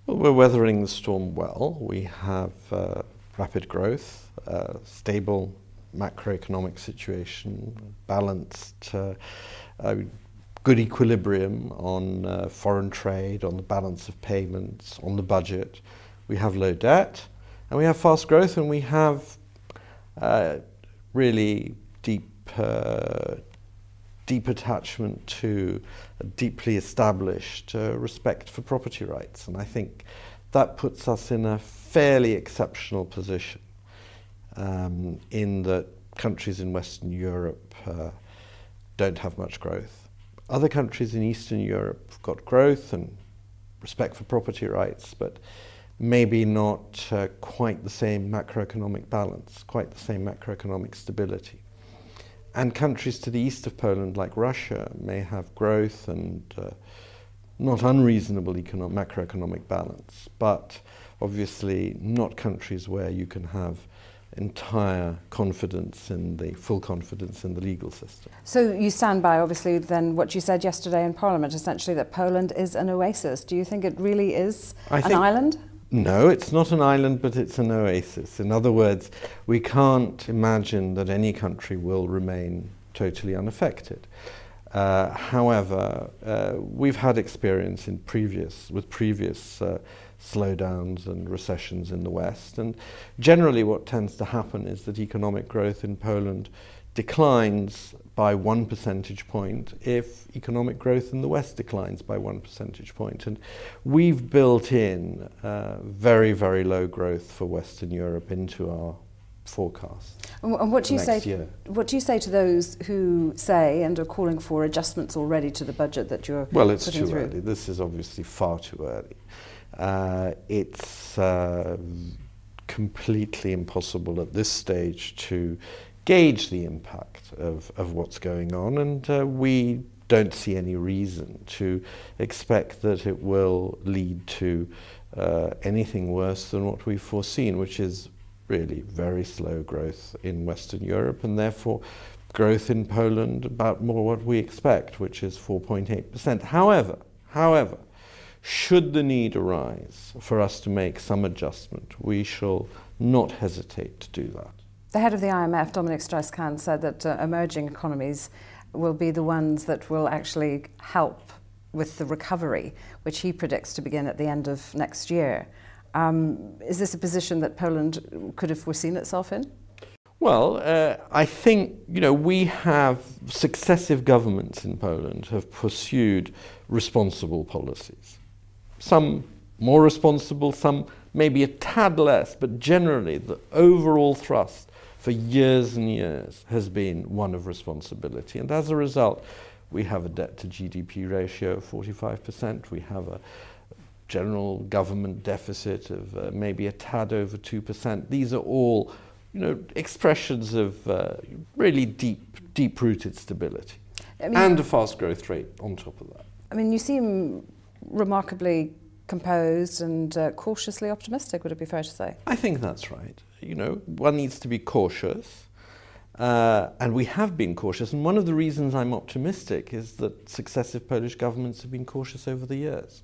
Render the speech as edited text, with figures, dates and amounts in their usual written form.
Well, we're weathering the storm well. We have rapid growth, stable macroeconomic situation, balanced, good equilibrium on foreign trade, on the balance of payments, on the budget. We have low debt, and we have fast growth, and we have really deep attachment to a deeply established respect for property rights. And I think that puts us in a fairly exceptional position in that countries in Western Europe don't have much growth. Other countries in Eastern Europe have got growth and respect for property rights, but maybe not quite the same macroeconomic balance, quite the same macroeconomic stability. And countries to the east of Poland, like Russia, may have growth and not unreasonable macroeconomic balance, but obviously not countries where you can have entire confidence in the full confidence in the legal system. So you stand by, obviously, then what you said yesterday in Parliament, essentially that Poland is an oasis. Do you think it really is an island? No, it's not an island, but it's an oasis. In other words, we can't imagine that any country will remain totally unaffected. However, we've had experience with previous slowdowns and recessions in the West, and generally what tends to happen is that economic growth in Poland declines by 1 percentage point if economic growth in the West declines by 1 percentage point. And we've built in very, very low growth for Western Europe into our forecast. And what do you say to those who say and are calling for adjustments already to the budget that you're Well, it's putting too through? early. This is obviously far too early. It's completely impossible at this stage to gauge the impact of what's going on, and we don't see any reason to expect that it will lead to anything worse than what we've foreseen, which is really very slow growth in Western Europe, and therefore growth in Poland about more what we expect, which is 4.8%. However, should the need arise for us to make some adjustment, we shall not hesitate to do that. The head of the IMF, Dominic Strauss-Kahn, said that emerging economies will be the ones that will actually help with the recovery, which he predicts to begin at the end of next year. Is this a position that Poland could have foreseen itself in? Well, I think, we have successive governments in Poland have pursued responsible policies. Some more responsible, some maybe a tad less, but generally the overall thrust for years and years has been one of responsibility. And as a result, we have a debt to GDP ratio of 45%. We have a general government deficit of maybe a tad over 2%. These are all, expressions of really deep-rooted stability, and a fast growth rate on top of that. I mean, you seem remarkably composed and cautiously optimistic, would it be fair to say? I think that's right. One needs to be cautious, and we have been cautious. And one of the reasons I'm optimistic is that successive Polish governments have been cautious over the years.